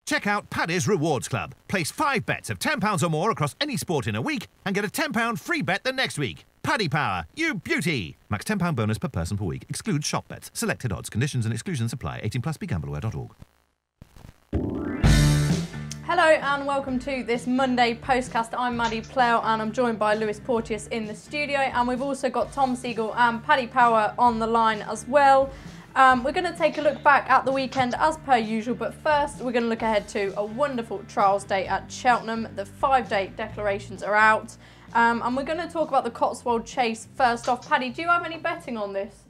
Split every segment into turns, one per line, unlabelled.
Check out Paddy's Rewards Club. Place 5 bets of £10 or more across any sport in a week and get a £10 free bet the next week. Paddy Power, you beauty! Max £10 bonus per person per week. Excludes shop bets. Selected odds. Conditions and exclusions apply. 18 plus. BeGambleAware.org.
Hello and welcome to this Monday Postcast. I'm Maddie Plough and I'm joined by Lewis Porteous in the studio, and we've also got Tom Siegel and Paddy Power on the line as well. We're going to take a look back at the weekend as per usual, but first we're going to look ahead to a wonderful trials day at Cheltenham. The 5-day declarations are out, and we're going to talk about the Cotswold Chase first off. Paddy, do you have any betting on this?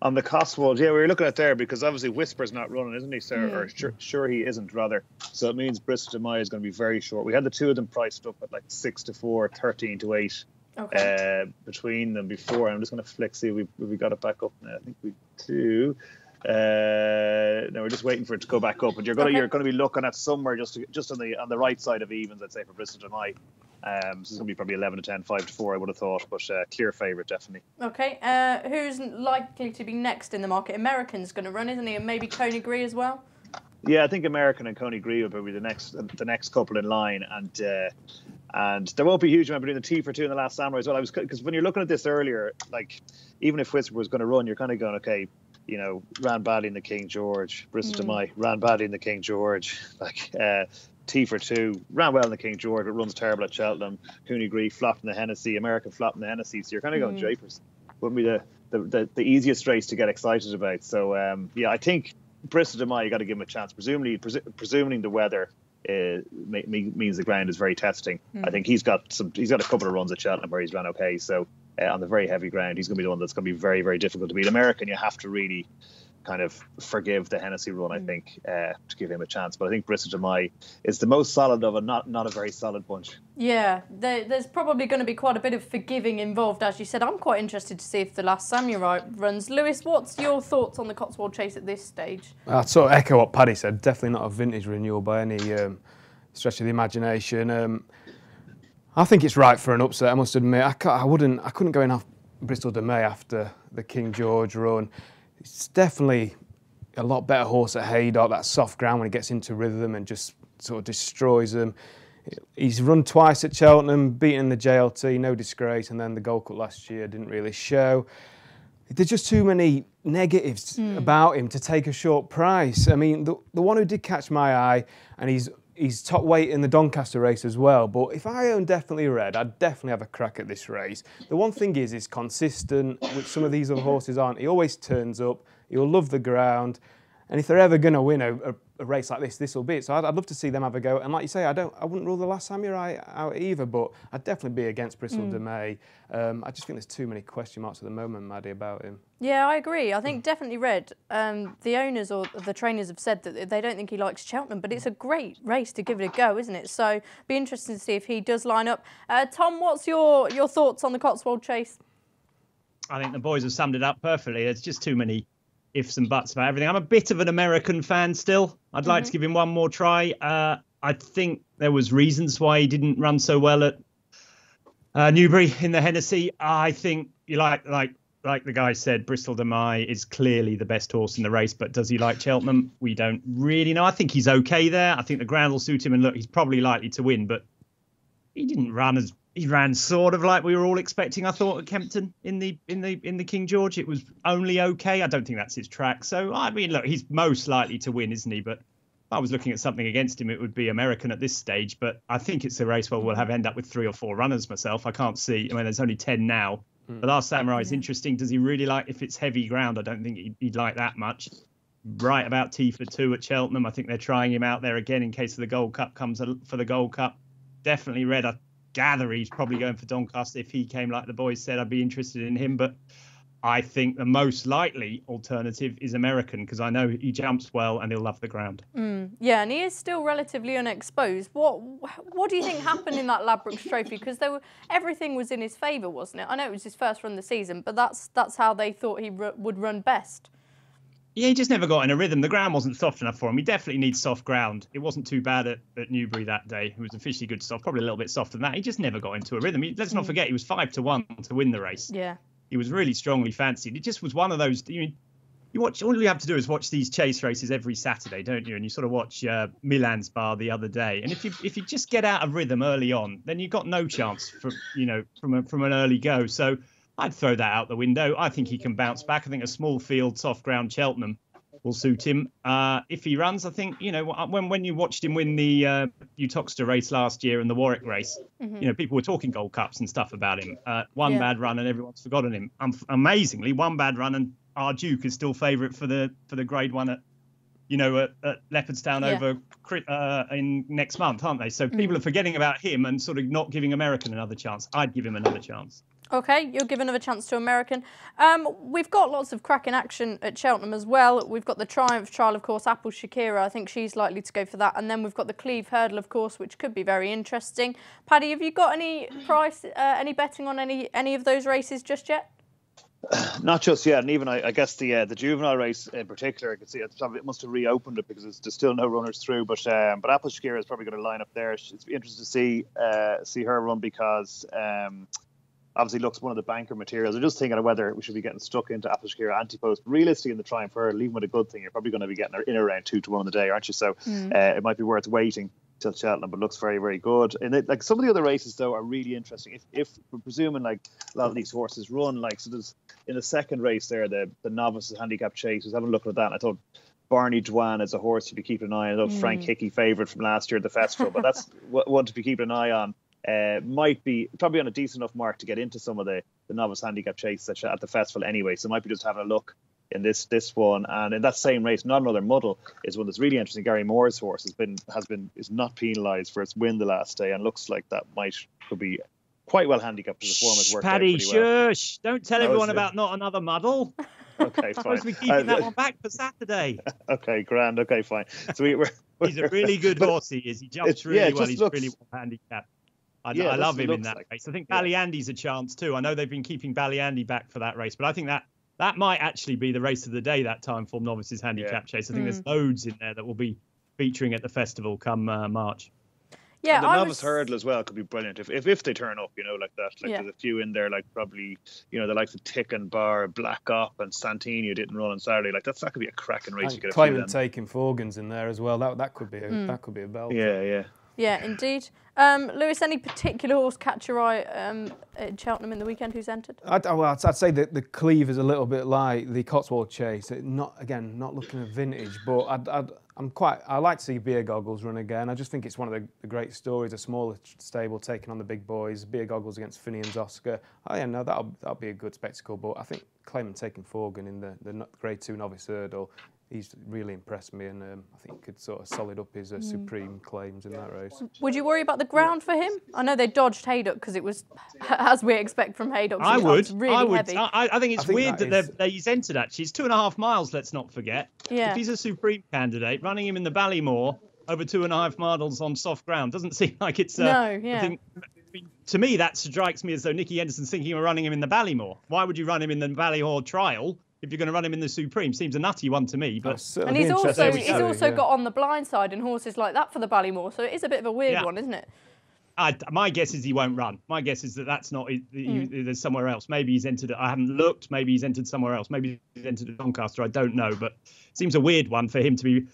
On the Cotswold, yeah, we were looking at there because obviously Whisper's not running, isn't he, sir? Or sure he isn't, rather. So it means Bristol de Mai is going to be very short. We had the two of them priced up at like 6-4, 13-8 between them before. I'm just going to flick, see if we got it back up now. I think we do. No, we're just waiting for it to go back up. But you're going to be looking at somewhere just on the right side of evens, I'd say, for Bristol de Mai. So it's going to be probably 11-10, 5-4, I would have thought, but clear favourite, definitely.
Okay, who's likely to be next in the market? American's going to run, isn't he? And maybe Coney Gree as well?
Yeah, I think American and Coney Gree will be the next couple in line, and there won't be a huge amount between the T for 2 and the Last Samurai as well. Because when you're looking at this earlier, like even if Whisper was going to run, you're kind of going, okay, you know, ran badly in the King George, Bristol de Mai ran badly in the King George, like T for 2 ran well in the King George, but runs terrible at Cheltenham. Coney Gree flopped in the Hennessy, American flopped in the Hennessy, so you're kind of going Japers. Wouldn't be the easiest race to get excited about. So yeah, I think Bristol de Mai, you got to give him a chance. Presuming the weather means the ground is very testing. I think he's got a couple of runs at Cheltenham where he's ran okay. So on the very heavy ground, he's going to be the one that's going to be very, very difficult to beat. American, you have to really kind of forgive the Hennessy run, I think, to give him a chance. But I think Bristol de Mai is the most solid of a not a very solid bunch. Yeah,
there's probably going to be quite a bit of forgiving involved, as you said. I'm quite interested to see if the Last Samurai runs. Lewis, what's your thoughts on the Cotswold Chase at this stage? I'd
sort of echo what Paddy said. Definitely not a vintage renewal by any stretch of the imagination. I think it's right for an upset, I must admit. I couldn't go in off Bristol de Mai after the King George run. It's definitely a lot better horse at Haydock, that soft ground when he gets into rhythm and just sort of destroys them. He's run twice at Cheltenham, beaten the JLT, no disgrace, and then the Gold Cup last year didn't really show. There's just too many negatives about him to take a short price. I mean, the one who did catch my eye, and he's top weight in the Doncaster race as well, but if I own Definitely Red, I'd definitely have a crack at this race. The one thing is he's consistent, which some of these other horses aren't. He always turns up, he'll love the ground, and if they're ever going to win a race like this will be it. So I'd love to see them have a go. And like you say, I wouldn't rule the Last Samurai out either, but I'd definitely be against Bristol de Mai. I just think there's too many question marks at the moment, Maddie, about him.
Yeah, I agree. I think Definitely Red. The owners or the trainers have said that they don't think he likes Cheltenham, but it's a great race to give it a go, isn't it? So be interesting to see if he does line up. Tom, what's your thoughts on the Cotswold Chase?
I think the boys have summed it up perfectly. There's just too many ifs and buts about everything. I'm a bit of an American fan still. I'd like to give him one more try. I think there was reasons why he didn't run so well at Newbury in the Hennessy. I think you like the guy said, Bristol de Mai is clearly the best horse in the race, but does he like Cheltenham? We don't really know. I think he's okay there. I think the ground will suit him, and look, he's probably likely to win, but he didn't run as he ran sort of like we were all expecting. I thought at Kempton in the King George, it was only okay. I don't think that's his track. So I mean, look, he's most likely to win, isn't he? But if I was looking at something against him, it would be American at this stage. But I think it's a race where we'll end up with 3 or 4 runners myself. I can't see. I mean, there's only 10 now. The Last Samurai is interesting. Does he really like, if it's heavy ground? I don't think he'd like that much. Right about T for 2 at Cheltenham. I think they're trying him out there again in case the Gold Cup comes for the Gold Cup. Definitely Red. I gather he's probably going for Doncaster. If he came like the boys said, I'd be interested in him. But I think the most likely alternative is American, because I know he jumps well and he'll love the ground.
Yeah, and he is still relatively unexposed. What do you think happened in that Ladbrokes Trophy? Because everything was in his favour, wasn't it? I know it was his first run of the season, but that's how they thought he would run best.
Yeah, he just never got in a rhythm. The ground wasn't soft enough for him. He definitely needs soft ground. It wasn't too bad at Newbury that day. It was officially good stuff, probably a little bit softer than that. He just never got into a rhythm. Let's not forget, he was 5-1 to win the race.
Yeah.
He was really strongly fancied. It just was one of those, all you have to do is watch these chase races every Saturday, don't you? And you sort of watch Milan's Bar the other day. And if you just get out of rhythm early on, then you've got no chance from an early go. So I'd throw that out the window. I think he can bounce back. I think a small field, soft ground Cheltenham will suit him. If he runs, I think, when you watched him win the Uttoxeter race last year and the Warwick race, people were talking Gold Cups and stuff about him. One bad run and everyone's forgotten him. Amazingly, one bad run and our Duke is still favourite for the Grade 1 at Leopardstown over in next month, aren't they? So people are forgetting about him and sort of not giving American another chance. I'd give him another chance.
Okay, you'll give another chance to American. We've got lots of cracking action at Cheltenham as well. We've got the Triumph Trial, of course, Apple Shakira. I think she's likely to go for that. And then we've got the Cleve Hurdle, of course, which could be very interesting. Paddy, have you got any any betting on any of those races just yet?
Not just yet, and even I guess the juvenile race in particular, I can see it must have reopened it because there's still no runners through. But Apple Shakira is probably going to line up there. It's interesting to see her run because obviously looks one of the banker materials. I'm just thinking of whether we should be getting stuck into Apple Shakira anti-post. Realistically, in the Triumph Hurdle, even with a good thing, you're probably going to be getting her in around 2-1 on the day, aren't you? So it might be worth waiting till Cheltenham, but looks very, very good. And like some of the other races though are really interesting. If we're presuming like a lot of these horses run, like so there's in the second race there, the novices handicap chase. I was having a look at that and I thought Barney Dwan is a horse to be keeping an eye on. I know Frank Hickey favourite from last year at the festival, but that's one to be keeping an eye on. Might be probably on a decent enough mark to get into some of the novice handicap chase at the festival anyway. So might be just having a look in this one, and in that same race, not another muddle, is one that's really interesting. Gary Moore's horse is not penalised for its win the last day, and looks like that could be quite well handicapped because the form has worked out pretty well.
Shush! Don't tell everyone about not another muddle.
Okay, fine.
Supposed to be keeping that one back for Saturday.
Okay, grand. Okay, fine. So
he's a really good horse. He is. He jumps really well. He's really well handicapped. I love him in that race. I think Ballyandy's a chance too. I know they've been keeping Ballyandy back for that race, but I think that might actually be the race of the day, that time form novices handicap chase. I think there's loads in there that will be featuring at the festival come March.
Yeah,
and the novice hurdle as well could be brilliant if they turn up, like that. Like there's a few in there, like probably, the likes of Tick and Bar, Black Op and Santini who didn't run on Saturday. Like that could be a cracking race. You get
Claimant taking Forgan's in there as well. That could be a belt.
Yeah, indeed. Lewis, any particular horse catch your eye at Cheltenham in the weekend who's entered?
I'd say that the Cleve is a little bit like the Cotswold Chase. Not looking at vintage, but I like to see Beer Goggles run again. I just think it's one of the great stories. A smaller stable taking on the big boys. Beer Goggles against Finian's Oscar. That'll be a good spectacle. But I think Claimant taking Forgan in the Grade 2 novice hurdle, he's really impressed me, and I think he could sort of solid up his supreme claims in that race.
Would you worry about the ground for him? I know they dodged Haydock because it was, as we expect from Haydock,
I would.
Heavy.
I think it's weird that he's entered, actually. It's 2.5 miles, let's not forget.
Yeah.
If he's a supreme candidate, running him in the Ballymore over 2.5 miles on soft ground doesn't seem like it's... To me, that strikes me as though Nicky Henderson's thinking of running him in the Ballymore. Why would you run him in the Ballymore trial if you're going to run him in the Supreme? Seems a nutty one to me. But
and he's also got on the blind side and horses like that for the Ballymore, so it is a bit of a weird one, isn't it?
My guess is he won't run. My guess is that's not. There's somewhere else. Maybe he's entered. I haven't looked. Maybe he's entered somewhere else. Maybe he's entered Doncaster. I don't know. But it seems a weird one for him to be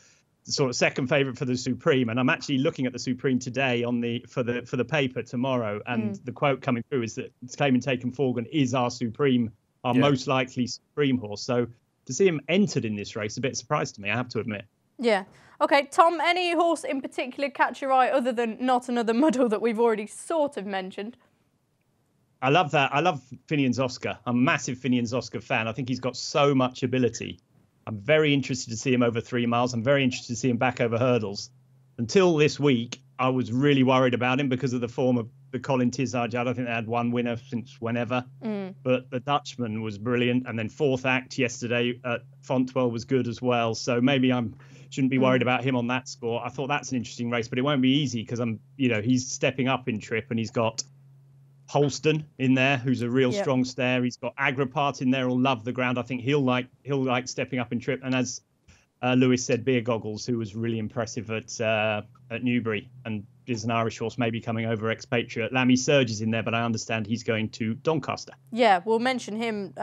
the sort of second favourite for the Supreme. And I'm actually looking at the Supreme today for the paper tomorrow. And the quote coming through is that Claimant taken Forgan is our Supreme. Our most likely Supreme horse. So to see him entered in this race is a bit surprised to me, I have to admit. Yeah.
Okay, Tom, any horse in particular catch your eye other than Not Another Muddle that we've already sort of mentioned?
I love that. I love Finian's Oscar. I'm a massive Finian's Oscar fan. I think he's got so much ability. I'm very interested to see him over 3 miles. I'm very interested to see him back over hurdles. Until this week, I was really worried about him because of the form of the Colin Tizard. I don't think they had one winner since whenever. But the Dutchman was brilliant. And then fourth act yesterday at Fontwell was good as well. So maybe I shouldn't be worried about him on that score. I thought that's an interesting race, but it won't be easy because he's stepping up in trip, and he's got Holston in there, who's a real strong stare. He's got Agripart in there, who'll love the ground. I think he'll like stepping up in trip. And as Lewis said, Beer Goggles, who was really impressive at Newbury and is an Irish horse, maybe coming over expatriate. Lammy Surge is in there, but I understand he's going to Doncaster.
Yeah, we'll mention him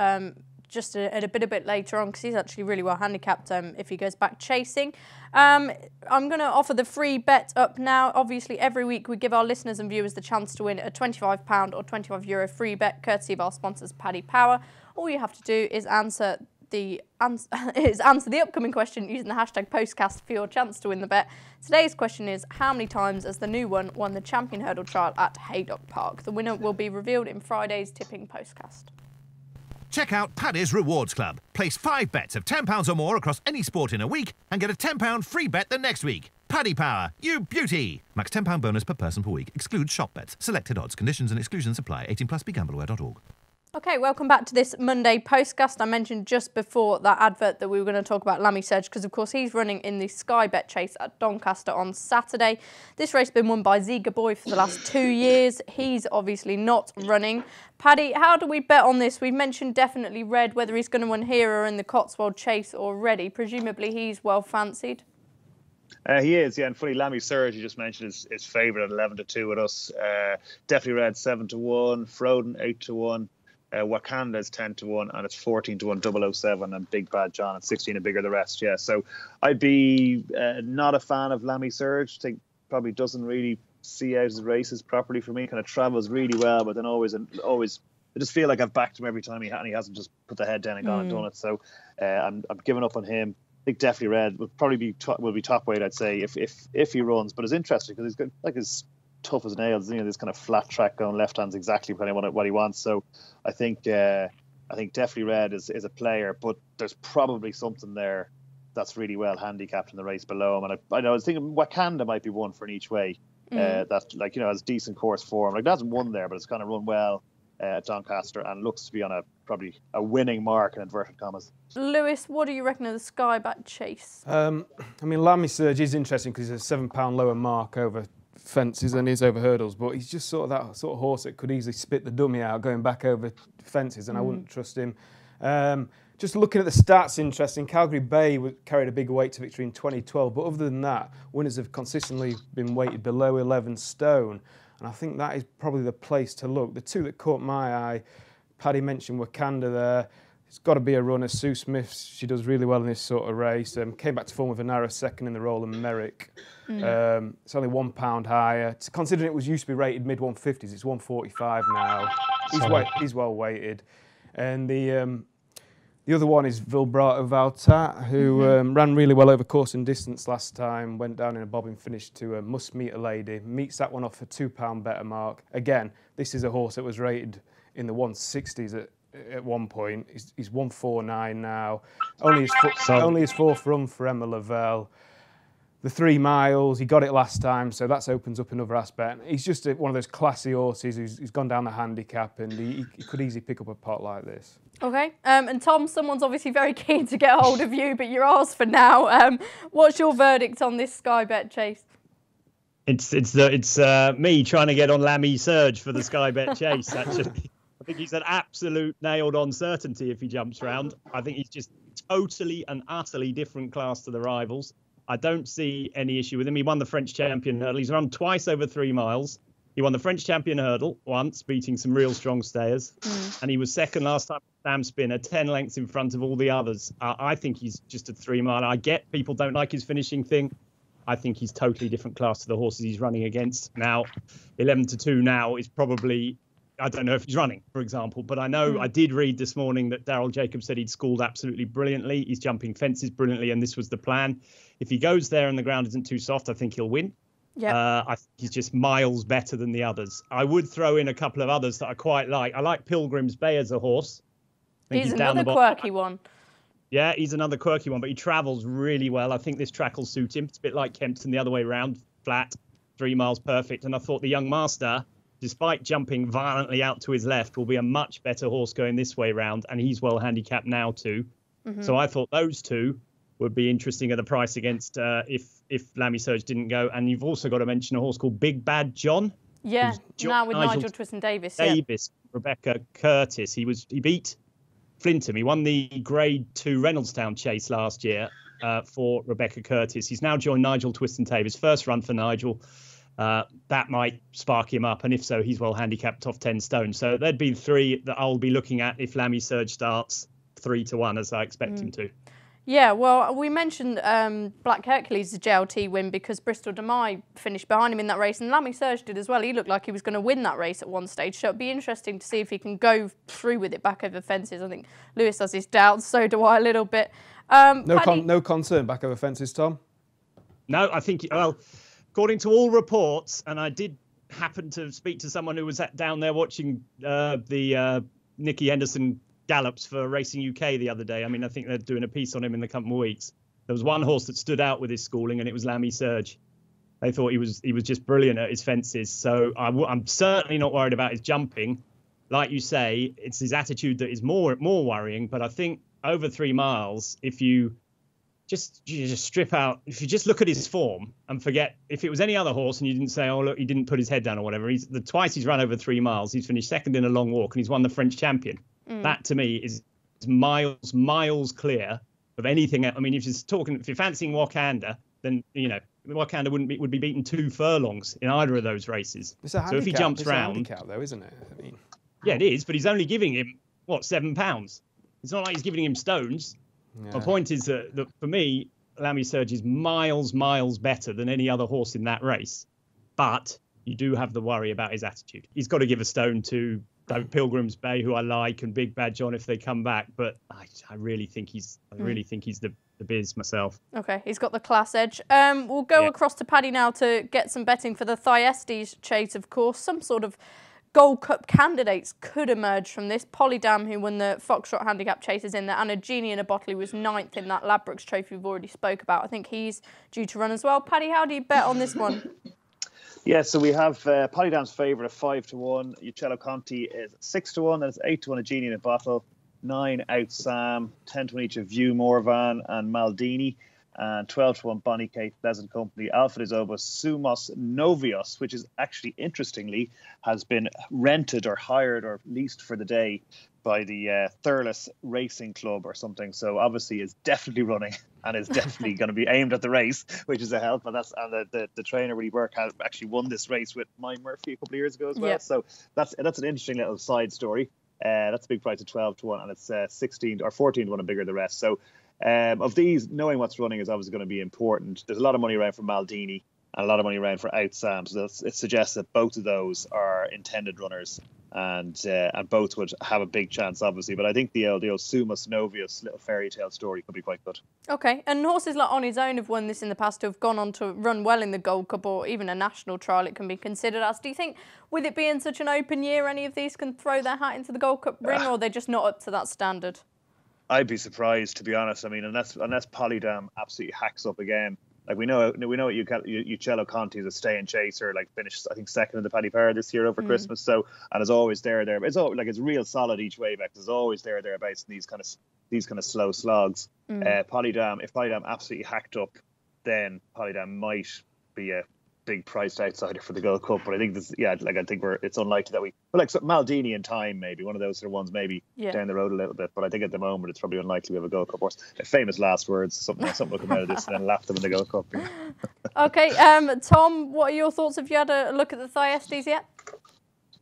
just a bit later on, because he's actually really well handicapped if he goes back chasing. I'm going to offer the free bet up now. Obviously, every week we give our listeners and viewers the chance to win a £25 or €25 free bet, courtesy of our sponsors, Paddy Power. All you have to do is answer the upcoming question using the hashtag Postcast for your chance to win the bet. Today's question is, how many times has the new one won the Champion Hurdle Trial at Haydock Park? The winner will be revealed in Friday's Tipping Postcast.
Check out Paddy's Rewards Club. Place 5 bets of £10 or more across any sport in a week and get a £10 free bet the next week. Paddy Power, you beauty! Max £10 bonus per person per week. Excludes shop bets. Selected odds. Conditions and exclusions apply. 18+. BeGambleAware.org.
Okay, welcome back to this Monday Postcast. I mentioned just before that advert that we were going to talk about Lammy Surge, because of course he's running in the Sky Bet Chase at Doncaster on Saturday. This race has been won by Ziga Boy for the last 2 years. He's obviously not running. Paddy, how do we bet on this? We've mentioned definitely red, whether he's going to win here or in the Cotswold Chase already. Presumably he's well fancied.
He is, yeah, and funny, Lammy Surge, you just mentioned, is favourite at 11-2 with us. Definitely red 7-1, Froden 8-1. Wakanda is 10-1, and it's 14-1 007, and Big Bad John at 16 and bigger the rest. Yeah, so I'd be not a fan of Lammy Surge. I think probably doesn't really see out his races properly for me. Kind of travels really well, but then always I just feel like I've backed him every time and he hasn't just put the head down and gone and done it. So I'm giving up on him. I think definitely red will probably be top weight, I'd say, if he runs. But it's interesting because he's got like his tough as nails, this kind of flat track going left hand's exactly what he wants. So I think definitely red is a player, but there's probably something there that's really well handicapped in the race below him. And I was thinking Wakanda might be one for an each way. That has decent course form. Like, that's won there, but it's kind of run well at Doncaster and looks to be on probably a winning mark in inverted commas.
Lewis, what do you reckon of the Sky Bet Chase?
Lammy Surge is interesting because he's a £7 lower mark over fences than he is over hurdles, but he's just sort of that sort of horse that could easily spit the dummy out going back over fences, and I wouldn't trust him. Just looking at the stats, interesting. Calgary Bay carried a big weight to victory in 2012, but other than that, winners have consistently been weighted below 11 stone, and I think that is probably the place to look. The two that caught my eye, Paddy mentioned Wakanda there. It's got to be a runner. Sue Smith, she does really well in this sort of race. Came back to form with a narrow second in the Roland Merrick. It's only £1 higher. Considering it was used to be rated mid-150s, it's 145 now. He's well weighted. And the other one is Vibrato Valtat, who ran really well over course and distance last time, went down in a bobbing finish to Must Meet a Lady, meets that one off a £2 better mark. Again, this is a horse that was rated in the 160s at one point. He's 149 now. Only his fourth run for Emma Lavelle. The 3 miles, he got it last time, so that opens up another aspect. He's just one of those classy horses who's gone down the handicap, and he could easily pick up a pot like this.
Okay, and Tom, someone's obviously very keen to get hold of you, but you're ours for now. What's your verdict on this Sky Bet Chase?
It's me trying to get on Lammy Surge for the Sky Bet Chase, actually. I think he's an absolute nailed-on certainty if he jumps round. I think he's just totally and utterly different class to the rivals. I don't see any issue with him. He won the French Champion Hurdle. He's run twice over 3 miles. He won the French Champion Hurdle once, beating some real strong stayers. And he was second last time at Sam Spinner, 10 lengths in front of all the others. I think he's just a 3 mile. I get people don't like his finishing thing. I think he's totally different class to the horses he's running against. Now, 11-2 now is probably... I don't know if he's running, for example, but I know I did read this morning that Daryl Jacobs said he'd schooled absolutely brilliantly. He's jumping fences brilliantly, and this was the plan. If he goes there and the ground isn't too soft, I think he'll win. I think he's just miles better than the others. I would throw in a couple of others that I quite like. I like Pilgrim's Bay as a horse.
He's another quirky one.
Yeah, he's another quirky one, but he travels really well. I think this track will suit him. It's a bit like Kempton the other way round, flat, 3 miles perfect. And I thought the Young Master, despite jumping violently out to his left, will be a much better horse going this way round, and he's well handicapped now too. So I thought those two would be interesting at a price against if Lammy Surge didn't go. And you've also got to mention a horse called Big Bad John.
Yeah, now with Nigel Twiston-Davis.
Rebecca Curtis. He beat Flintham. He won the Grade 2 Reynoldstown Chase last year for Rebecca Curtis. He's now joined Nigel Twiston-Davis. First run for Nigel. That might spark him up, and if so, he's well handicapped off 10 stone. So there'd be 3 that I'll be looking at if Lammy Surge starts. 3-1 as I expect him to.
Yeah, well, we mentioned Black Hercules' JLT win because Bristol de Mai finished behind him in that race, and Lamy Serge did as well. He looked like he was going to win that race at one stage, so it'd be interesting to see if he can go through with it back over fences. I think Lewis has his doubts, so do I a little bit.
No concern back over fences, Tom?
No, I think, well, according to all reports, and I did happen to speak to someone who was down there watching the Nicky Henderson gallops for Racing UK the other day. I mean, I think they're doing a piece on him in the couple of weeks. There was one horse that stood out with his schooling, and it was Lamy Serge. They thought he was just brilliant at his fences. So I'm certainly not worried about his jumping. Like you say, it's his attitude that is more worrying. But I think over 3 miles, if you just strip out, if you just look at his form and forget, if it was any other horse and you didn't say, oh, look, he didn't put his head down or whatever, twice he's run over 3 miles, he's finished second in a long walk, and he's won the French champion. That to me is miles clear of anything. I mean, if you're fancying Wakanda, then Wakanda would be beaten 2 furlongs in either of those races.
It's a handicap.
So if he jumps round,
it's a handicap, though, isn't it? I mean,
yeah, it is. But he's only giving him £7. It's not like he's giving him stones. Yeah. My point is that for me, Lamy Serge is miles better than any other horse in that race. But you do have the worry about his attitude. He's got to give a stone to Pilgrim's Bay, who I like, and Big Bad John if they come back, but I really think he's the biz myself.
Okay, he's got the class edge. We'll go across to Paddy now to get some betting for the Thyestes chase, of course. Some sort of Gold Cup candidates could emerge from this. Polydam, who won the Foxtrot Handicap Chases in there, and a Genie in a Bottle, who was 9th in that Ladbrokes Trophy we've already spoke about. I think he's due to run as well. Paddy, how do you bet on this one?
Yeah, so we have Polydam's favourite of 5-1. Uccello Conti is 6-1. Then it's 8-1 a Genie in a Bottle, 9 Out Sam, 10-1 each of View Morvan and Maldini, and 12-1 Bonnie Kate, Pleasant Company, Alpha de Zobos, Sumos Novios, which is actually, interestingly, has been rented or hired or leased for the day by the Thurles Racing Club or something. So obviously is definitely running and is definitely going to be aimed at the race, which is a help. And the trainer really work had actually won this race with Mike Murphy a couple of years ago as well. Yep. So that's an interesting little side story. That's a big price of 12-1, and it's 16 or 14-1 and bigger than the rest. So of these, knowing what's running is obviously going to be important. There's a lot of money around for Maldini and a lot of money around for Out Sam. So it suggests that both of those are intended runners, and both would have a big chance, obviously. But I think the old Sumos Novios little fairy tale story could be quite good. Okay,
and horses like On His Own have won this in the past, who have gone on to run well in the Gold Cup or even a national trial it can be considered as. Do you think, with it being such an open year, any of these can throw their hat into the Gold Cup ring, or they're just not up to that standard?
I'd be surprised, to be honest. I mean, unless Polydam absolutely hacks up again. Like we know Uccello Conti is a staying chaser, like finished I think second in the Paddy Power this year over Christmas. So, and is always there. It's all like it's real solid each way back. It's always thereabouts in these kind of slow slogs. Polydam, if Polydam absolutely hacked up, then Polydam might be a big priced outsider for the Gold Cup. But I think it's unlikely that Maldini in time, maybe one of those sort of ones, maybe down the road a little bit. But I think at the moment it's probably unlikely we have a Gold Cup horse. Famous last words, something will come out of this and then laugh them in the Gold Cup.
Okay, Tom, what are your thoughts? Have you had a look at the Thyestes yet?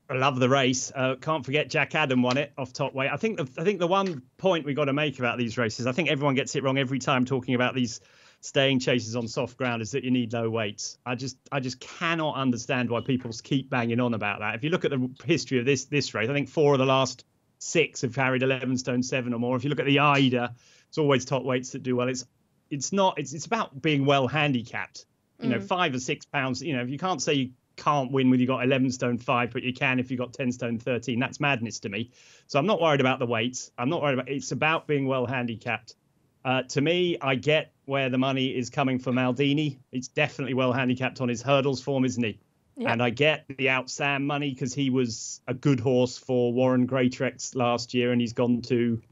I love the race. Can't forget Jack Adam won it off top weight. I think the one point we got to make about these races, I think everyone gets it wrong every time talking about these staying chases on soft ground, is that you need low weights. I just cannot understand why people keep banging on about that. If you look at the history of this race, I think 4 of the last 6 have carried 11 stone 7 or more. If you look at the Ida, it's always top weights that do well. It's about being well handicapped. 5 or 6 pounds. If you can't say you can't win with you got 11 stone 5, but you can if you got 10 stone 13. That's madness to me. So I'm not worried about the weights. It's about being well handicapped. To me, I get where the money is coming for Maldini. It's definitely well handicapped on his hurdles form, isn't he? Yeah. And I get the Out Sam money because he was a good horse for Warren Greatrex last year, and he's gone to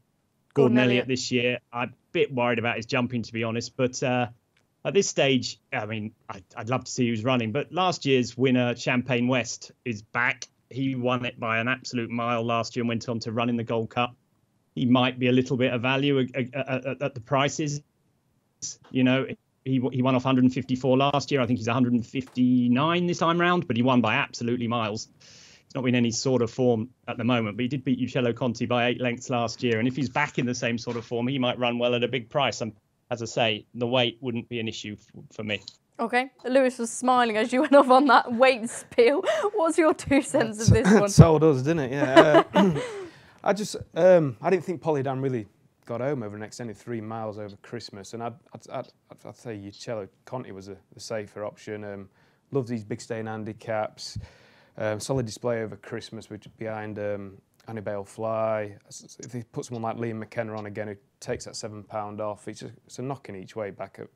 Gordon Elliott this year. I'm a bit worried about his jumping, to be honest. But at this stage, I mean, I'd love to see who's running. But last year's winner, Champagne West, is back. He won it by an absolute mile last year and went on to run in the Gold Cup. He might be a little bit of value at the prices. He won off 154 last year. I think he's 159 this time round, but he won by absolutely miles. He's not in any sort of form at the moment, but he did beat Uccello Conti by 8 lengths last year. And if he's back in the same sort of form, he might run well at a big price. And as I say, the weight wouldn't be an issue for me.
Okay, Lewis was smiling as you went off on that weight spiel. What's your 2 cents of this one?
Sold us, didn't it? Yeah. I didn't think Polydam really got home over the extended 3 miles over Christmas, and I'd say Uccello Conti was the safer option. Loved these big staying handicaps. Solid display over Christmas, which behind Annibale Fly. If they put someone like Liam McKenna on again, who takes that £7 off, it's a knocking each way back at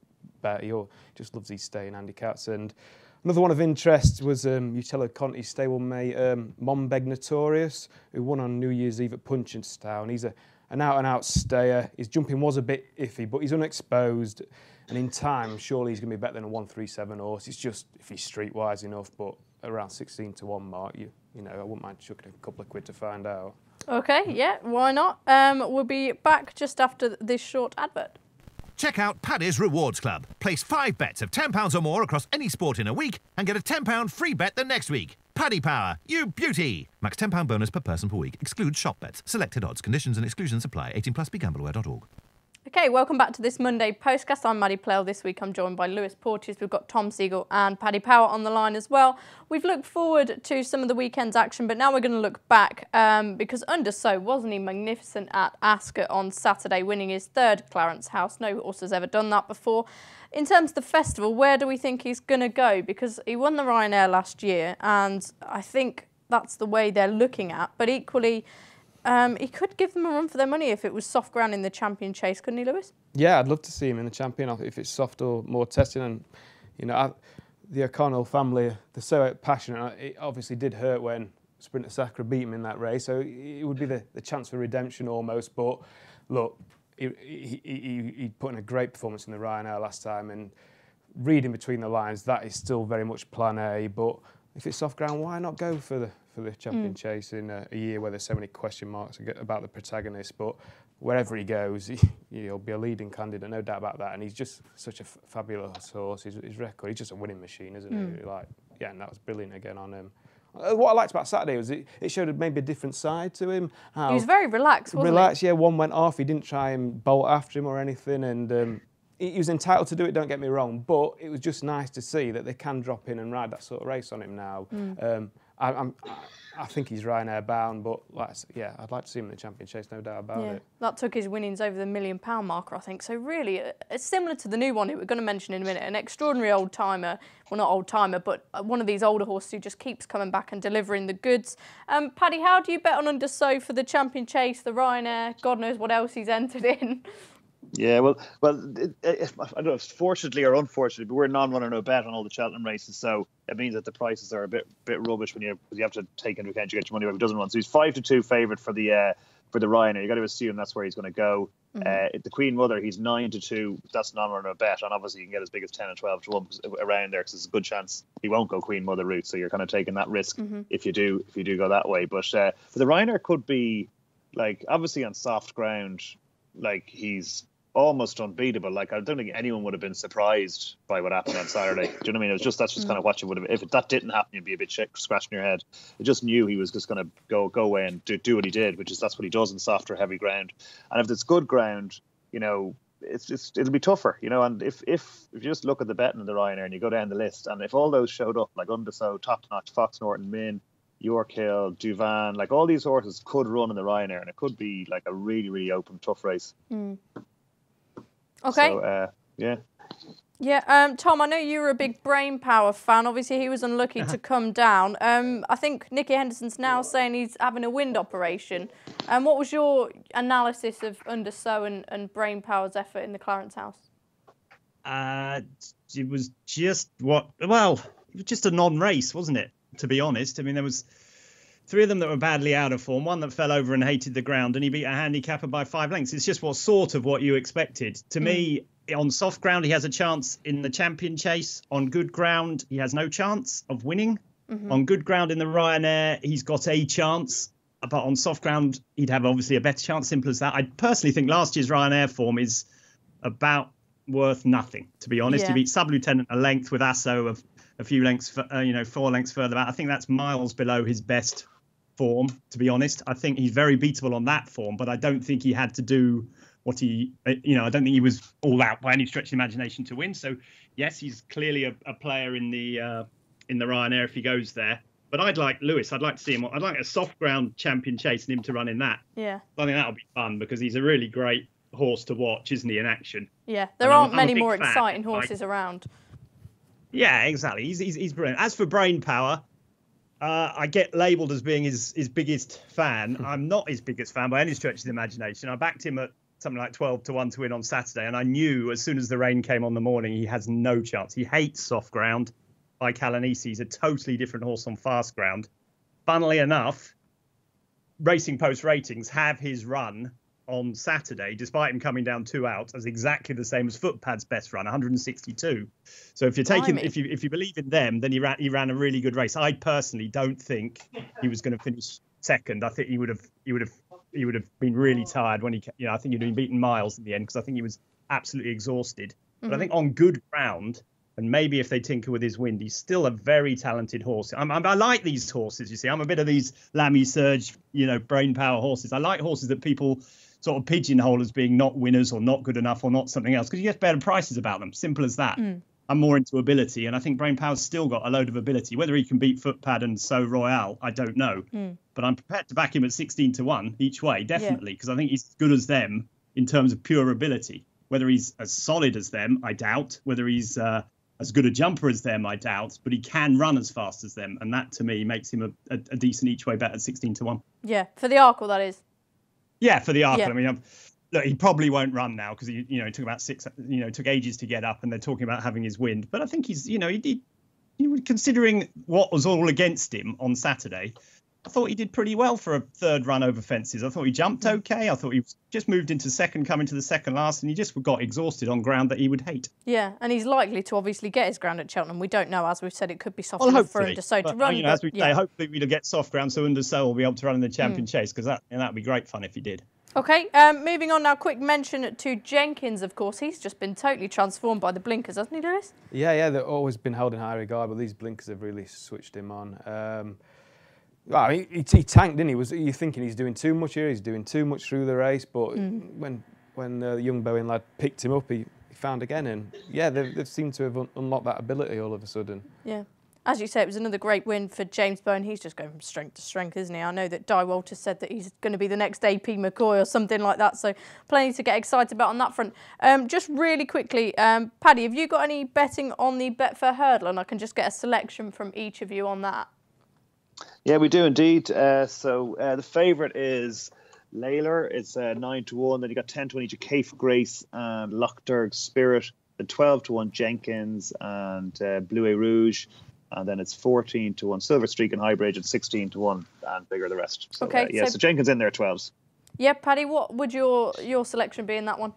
bet. He just loves these staying handicaps. And another one of interest was Uccello Conti's stablemate Monbeg Notorious, who won on New Year's Eve at Punchestown. He's an out-and-out stayer. His jumping was a bit iffy, but he's unexposed. And in time, surely he's going to be better than a 137 horse. It's just if he's streetwise enough, but around 16 to 1 mark, you know, I wouldn't mind chucking a couple of quid to find out.
Okay, yeah, why not? We'll be back just after this short advert.
Check out Paddy's Rewards Club. Place 5 bets of £10 or more across any sport in a week and get a £10 free bet the next week. Paddy Power, you beauty! Max £10 bonus per person per week. Excludes shop bets. Selected odds. Conditions and exclusions apply. 18 plus. BeGambleAware.org.
Okay, welcome back to this Monday Postcast. I'm Maddie Plale. This week I'm joined by Lewis Porteous. We've got Tom Siegel and Paddy Power on the line as well. We've looked forward to some of the weekend's action, but now we're going to look back because Undersow, wasn't he magnificent at Ascot on Saturday, winning his 3rd Clarence House. No horse has ever done that before. In terms of the festival, where do we think he's going to go? Because he won the Ryanair last year, and I think that's the way they're looking at. But equally, he could give them a run for their money if it was soft ground in the Champion Chase, couldn't he, Lewis? Yeah,
I'd love to see him in the Champion if it's soft or more testing. And you know, the O'Connell family, they're so passionate. It obviously did hurt when Sprinter Sacre beat him in that race, so it would be the chance for redemption almost. But look, he put in a great performance in the Ryanair last time, and reading between the lines, that is still very much Plan A. But if it's soft ground, why not go for the Champion Chase in a year where there's so many question marks about the protagonist? But wherever he goes, he'll be a leading candidate, no doubt about that. And he's just such a fabulous horse. His record, he's just a winning machine, isn't he? Like, yeah, and that was brilliant again on him. What I liked about Saturday was it showed maybe a different side to him. How
he was very relaxed, wasn't he?
Relaxed, yeah. One went off. He didn't try and bolt after him or anything, and he was entitled to do it, don't get me wrong, but it was just nice to see that they can drop in and ride that sort of race on him now. I think he's Ryanair bound, but I'd like to see him in the Champion Chase, no doubt about it.
That took his winnings over the £1 million marker, I think. So really, it's similar to the new one who we're going to mention in a minute, an extraordinary old-timer, well, not old-timer, but one of these older horses who just keeps coming back and delivering the goods. Paddy, how do you bet on Undersow for the Champion Chase, the Ryanair, God knows what else he's entered in?
Yeah, well, I don't know if it's fortunately or unfortunately, but we're non-runner no bet on all the Cheltenham races, so it means that the prices are a bit rubbish when you have to take into account you get your money back if he doesn't run. So he's 5-2 favourite for the Ryanair. You got to assume that's where he's going to go. The Queen Mother, he's 9-2. That's non-runner no bet, and obviously you can get as big as 10 and 12 to 1 around there because there's a good chance he won't go Queen Mother route. So you're kind of taking that risk if you do go that way. But the Ryanair could be like obviously on soft ground, like he's almost unbeatable. Like I don't think anyone would have been surprised by what happened on Saturday. Do you know what I mean? It was that's just kind of what you would have. If that didn't happen, you'd be a bit scratching your head. You just knew he was just going to go away and do what he did, which is that's what he does in softer, heavy ground. And if it's good ground, you know, it'll be tougher, you know. And if you just look at the betting in the Ryanair and you go down the list, and if all those showed up like Undersow, Top Notch, Fox Norton, Min, York Hill, Duvan, like all these horses could run in the Ryanair, and it could be like a really, really open, tough race.
Okay.
So, yeah.
Yeah, Tom, I know you were a big Brain Power fan. Obviously, he was unlucky to come down. I think Nicky Henderson's now saying he's having a wind operation. What was your analysis of Undersow and Brain Power's effort in the Clarence House?
It was just just a non-race, wasn't it? To be honest, I mean, there was 3 of them that were badly out of form, one that fell over and hated the ground, and he beat a handicapper by 5 lengths. It's just what you expected. To me, on soft ground, he has a chance in the Champion Chase. On good ground, he has no chance of winning. On good ground in the Ryanair, he's got a chance. But on soft ground, he'd have obviously a better chance, simple as that. I personally think last year's Ryanair form is about worth nothing, to be honest. He beat Sub-Lieutenant a length with Asso of a few lengths, 4 lengths further back. I think that's miles below his best form, to be honest. I think he's very beatable on that form, but I don't think he had to do what he, I don't think he was all out by any stretch of the imagination to win. So yes, he's clearly a player in the Ryanair if he goes there. But I'd like Lewis. I'd like to see him. I'd like a soft ground champion chase and him to run in that.
Yeah.
I think that'll be fun because he's a really great horse to watch, isn't he, in action?
Yeah, there aren't many more exciting horses around. Yeah,
exactly. He's brilliant. As for brain power, I get labelled as being his biggest fan. I'm not his biggest fan by any stretch of the imagination. I backed him at something like 12-1 to win on Saturday, and I knew as soon as the rain came on the morning he has no chance. He hates soft ground. Like Calanese, he's a totally different horse on fast ground. Funnily enough, Racing Post ratings have his run on Saturday, despite him coming down 2 out, as exactly the same as Footpad's best run, 162. So if you're taking, if you believe in them, then he ran a really good race. I personally don't think he was going to finish second. I think he would have been really tired when he, I think he'd been beaten miles in the end because I think he was absolutely exhausted. But I think on good ground, and maybe if they tinker with his wind, he's still a very talented horse. I like these horses, you see. I'm a bit of these Lammy Surge, brain power horses. I like horses that people sort of pigeonhole as being not winners or not good enough or not something else because you get better prices about them. Simple as that. I'm more into ability, and I think Brain Power's still got a load of ability. Whether he can beat Footpad and So Royale, I don't know. But I'm prepared to back him at 16-1 each way, definitely, because I think he's as good as them in terms of pure ability. Whether he's as solid as them, I doubt. Whether he's as good a jumper as them, I doubt. But he can run as fast as them, and that to me makes him a decent each way bet at 16-1.
Yeah, for the Arkle, that is. Yeah,
for the Arkle. Yeah. I mean, look, he probably won't run now because he took about took ages to get up, and they're talking about having his wind. But I think he's, he considering what was all against him on Saturday, I thought he did pretty well for a third run over fences. I thought he jumped okay. I thought he just moved into second, coming to the second last, and he just got exhausted on ground that he would hate.
Yeah, and he's likely to obviously get his ground at Cheltenham. We don't know, as we've said, it could be soft enough for Underso to run.
As we say, hopefully we'll get soft ground so Underso will be able to run in the champion chase because that'd be great fun if he did.
Okay, moving on now, quick mention to Jenkins, of course. He's just been totally transformed by the blinkers, hasn't he, Lewis?
Yeah, they've always been held in high regard, but these blinkers have really switched him on. Well, he tanked, didn't he? Was you thinking he's doing too much here? He's doing too much through the race, but when the young Bowen lad picked him up, he found again, and yeah, they've seemed to have unlocked that ability all of a sudden.
Yeah. As you say, it was another great win for James Bowen. He's just going from strength to strength, isn't he? I know that Di Walters said that he's going to be the next AP McCoy or something like that, so plenty to get excited about on that front. Just really quickly, Paddy, have you got any betting on the Betfair Hurdle? And I can just get a selection from each of you on that.
Yeah, we do indeed. So the favourite is Layler. It's 9-1. Then you got 10-1 each of Cafe Grace and Lochderg Spirit. Then 12-1 Jenkins and Blue A Rouge. And then it's 14-1 Silver Streak and Hybrid and 16-1 and bigger the rest. So,
okay,
so Jenkins in there 12s.
Yeah, Paddy, what would your selection be in that one?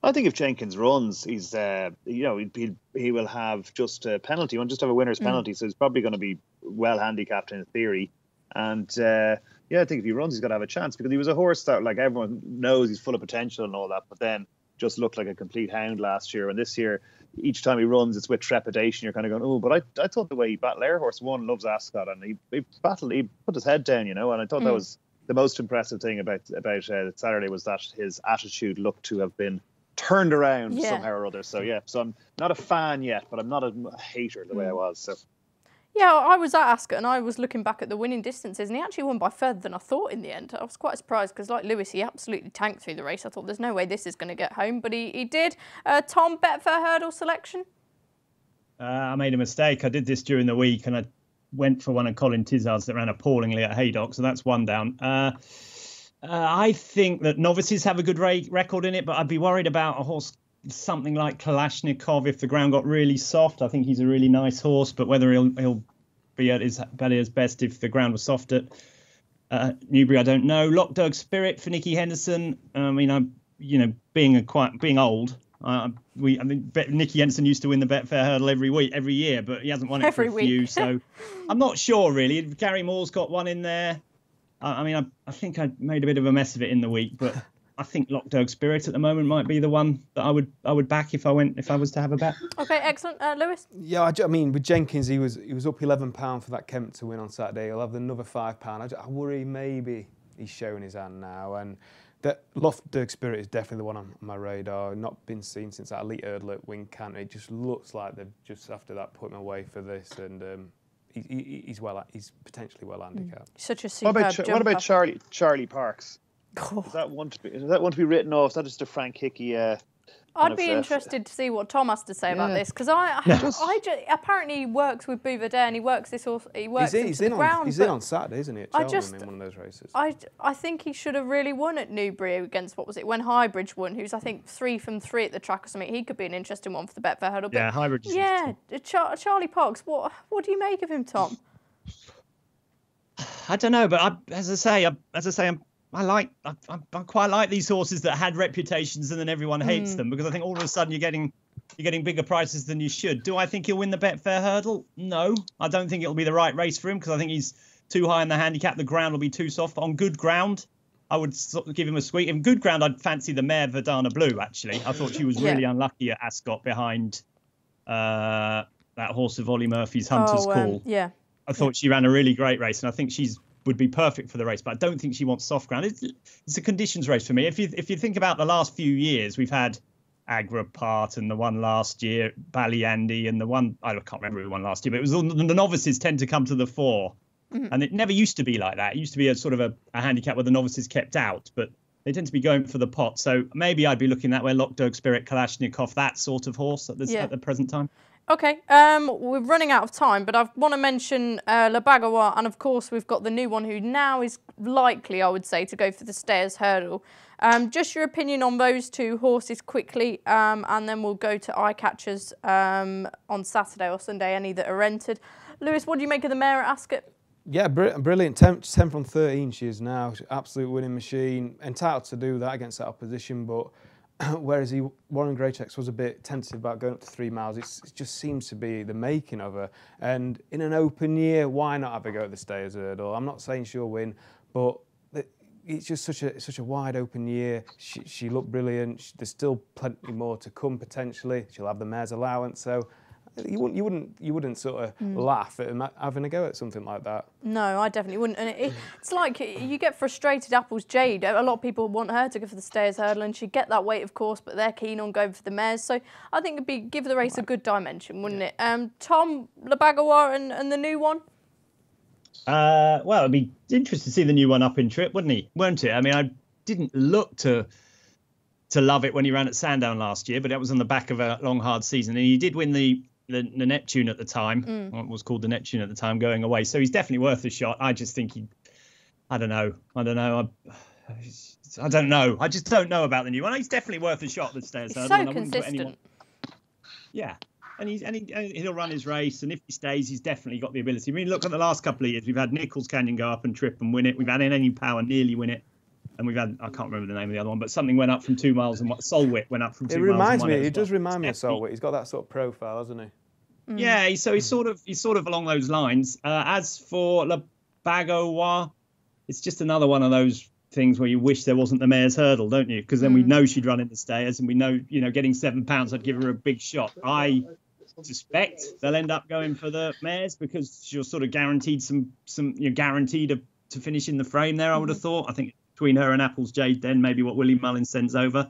I think if Jenkins runs, he's he will have just a penalty. He won't just have a winner's penalty, so he's probably going to be well handicapped in theory. And I think if he runs, he's got to have a chance because he was a horse that, like, everyone knows he's full of potential and all that, but then just looked like a complete hound last year. And this year, each time he runs, it's with trepidation. You're kind of going, oh, but I thought the way he battled Air Horse 1 loves Ascot, and he put his head down, and I thought that was the most impressive thing about Saturday was that his attitude looked to have been turned around somehow or other. So so I'm not a fan yet, but I'm not a hater the way I was. So
yeah, I was at Ascot and I was looking back at the winning distances, and he actually won by further than I thought in the end. I was quite surprised because, like Lewis, he absolutely tanked through the race. I thought there's no way this is going to get home, but he did. Tom, Betfair Hurdle selection?
I made a mistake. I did this during the week and I went for one of Colin Tizard's that ran appallingly at Haydock, so that's one down. I think that novices have a good record in it, but I'd be worried about a horse something like Kalashnikov if the ground got really soft. I think he's a really nice horse, but whether he'll be at his best if the ground was soft at Newbury, I don't know. Lochderg Spirit for Nicky Henderson. I mean, being old. Nicky Henderson used to win the Betfair Hurdle every year, but he hasn't won it for a few. So I'm not sure really. Gary Moore's got one in there. I think I made a bit of a mess of it in the week, but I think Lockdog Spirit at the moment might be the one that I would back if I was to have a bet.
Okay, excellent. Lewis?
Yeah, I mean, with Jenkins, he was up £11 for that Kemp to win on Saturday. He'll have another £5. I worry maybe he's showing his hand now. And that Lockdog Spirit is definitely the one on my radar. Not been seen since that elite hurdle at Wincanton. It just looks like they've just after that put him away for this. And he's potentially well handicapped.
Such a superb jumper.
What about Charlie Parks? Is that one to be written off? Is that just a Frank Hickey?
I'd be interested to see what Tom has to say about this, because apparently he works with Bouvet and he works this. He works
he's in on Saturday, isn't he? At Cheltenham in one of those races.
I think he should have really won at Newbury against when Highbridge won, who's I think 3 from 3 at the track or something. He could be an interesting one for the Betfair Hurdle.
Yeah, Highbridge.
Yeah, Charlie Parks. What do you make of him, Tom?
I don't know, but as I say, I quite like these horses that had reputations and then everyone hates them, because I think all of a sudden you're getting bigger prices than you should. Do I think he'll win the Betfair Hurdle? No, I don't think it'll be the right race for him, because I think he's too high in the handicap. The ground will be too soft. On good ground, I would sort of give him a sweep. In good ground, I'd fancy the mare Verdana Blue, actually. I thought she was really unlucky at Ascot behind that horse of Ollie Murphy's Hunter's Call.
Yeah.
I thought she ran a really great race, and I think would be perfect for the race, but I don't think she wants soft ground. It's a conditions race for me. If you think about the last few years, we've had Agra Part and the one last year, Ballyandy, and the one, I can't remember who won last year, but it was the novices tend to come to the fore. And it never used to be like that. It used to be a sort of a handicap where the novices kept out, but they tend to be going for the pot. So maybe I'd be looking that way, Lockdog Spirit, Kalashnikov, that sort of horse at the present time.
Okay, we're running out of time, but I want to mention Le Bagawa, and of course we've got the new one who now is likely, I would say, to go for the Stayers Hurdle. Just your opinion on those two horses quickly, and then we'll go to eye catchers on Saturday or Sunday, any that are entered. Lewis, what do you make of the mare at Ascot?
Yeah, brilliant. 10 from 13 she is now. Absolute winning machine. Entitled to do that against that opposition, but whereas Warren Greychecks was a bit tentative about going up to 3 miles, it just seems to be the making of her. And in an open year, why not have a go at the Stayers Hurdle? I'm not saying she'll win, but it's just such a wide open year. She looked brilliant. There's still plenty more to come potentially. She'll have the mare's allowance, so you wouldn't sort of laugh at having a go at something like that. No,
I definitely wouldn't. And it's like you get frustrated. Apple's Jade. A lot of people want her to go for the Stayers Hurdle, and she'd get that weight, of course, but they're keen on going for the mares. So I think it'd give the race a good dimension, wouldn't it? Tom, Le Bagawa and the new one.
Well, it'd be interesting to see the new one up in trip, wouldn't it? I mean, I didn't look to love it when he ran at Sandown last year, but that was on the back of a long, hard season, and he did win the Neptune at the time, what was called the Neptune at the time, going away. So he's definitely worth a shot. I just think I don't know. I just don't know about the new one. He's definitely worth a shot. The Stayers Hurdle.
So consistent.
Yeah. And he'll run his race, and if he stays, he's definitely got the ability. I mean, look at the last couple of years. We've had Nichols Canyon go up and trip and win it. We've had Any Power nearly win it. And we've had, I can't remember the name of the other one, but something went up from 2 miles and Solwit went up from 2 miles.
It does remind me of Solwit. He's got that sort of profile, hasn't he?
Yeah, so he's sort of along those lines. As for Le Bagawa, it's just another one of those things where you wish there wasn't the mare's hurdle, don't you? Because then we know she'd run in the Stayers, and we know, getting £7, I'd give her a big shot. I suspect they'll end up going for the mares because she'll sort of guaranteed guaranteed to finish in the frame there. I would have thought. I think between her and Apple's Jade, then maybe what Willie Mullins sends over.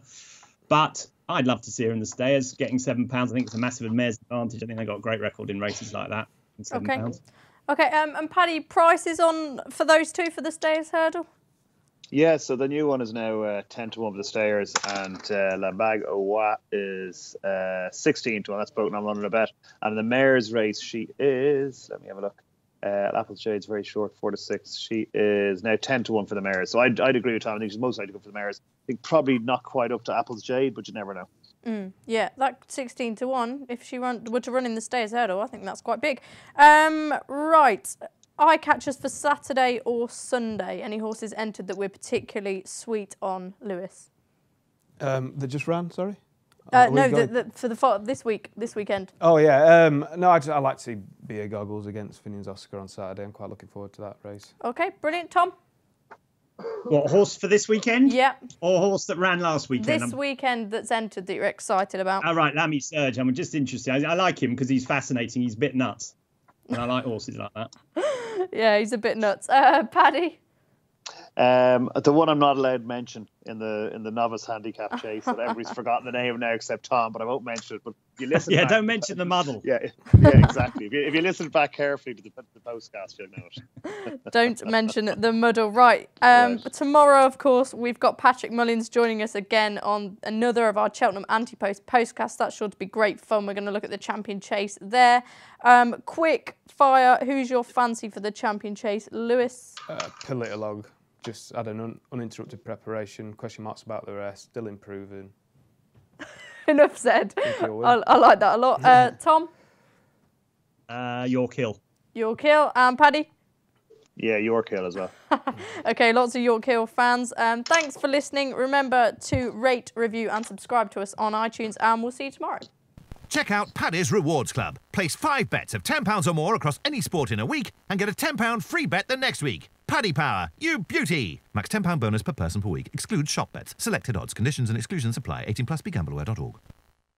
But I'd love to see her in the Stayers getting £7. I think it's a massive mare's advantage. I think they got a great record in races like that. £7.
Okay. And Paddy, prices on for those two for the Stayers Hurdle?
Yeah, so the new one is now 10 to 1 for the Stayers, and La Bagawa is 16 to 1. That's broken on running a bet. And the mare's race, she is, let me have a look. Apple's Jade's very short, 4 to 6. She is now 10 to 1 for the mares. So I'd agree with Tom. I think she's most likely to go for the mares. I think probably not quite up to Apple's Jade, but you never know.
Yeah, that 16 to 1. If she were to run in the Stayers Hurdle, I think that's quite big. Right. Eye catchers for Saturday or Sunday. Any horses entered that we're particularly sweet on, Lewis?
That just ran, sorry?
For this weekend.
Oh yeah, no, I like to see Beer Goggles against Finian's Oscar on Saturday. I'm quite looking forward to that race.
Okay, brilliant, Tom.
What, horse for this weekend?
Yep.
Or horse that ran last weekend?
This weekend that's entered that you're excited about.
All right, Lammy Surge. I'm just interested. I like him because he's fascinating. He's a bit nuts. And I like horses like that.
Yeah, he's a bit nuts. Paddy?
The one I'm not allowed to mention in the novice handicap chase that everybody's forgotten the name now except Tom, but I won't mention it. But you listen.
Yeah,
back,
don't mention the muddle.
Yeah, exactly. If you listen back carefully to the postcast, you'll know it.
Don't mention the muddle. Right.
Right.
Tomorrow, of course, we've got Patrick Mullins joining us again on another of our Cheltenham Anti-Post postcasts. That's sure to be great fun. We're going to look at the Champion Chase there. Quick fire. Who's your fancy for the Champion Chase? Lewis?
Politolog. Just had an uninterrupted preparation. Question marks about the rest. Still improving.
Enough said. I like that a lot. Tom?
York Hill.
York Hill. And Paddy?
Yeah, York Hill as well.
Okay, lots of York Hill fans. Thanks for listening. Remember to rate, review and subscribe to us on iTunes, and we'll see you tomorrow.
Check out Paddy's Rewards Club. Place 5 bets of £10 or more across any sport in a week and get a £10 free bet the next week. Paddy Power, you beauty! Max £10 bonus per person per week. Excludes shop bets. Selected odds. Conditions and exclusions apply. 18+. BeGambleAware.org.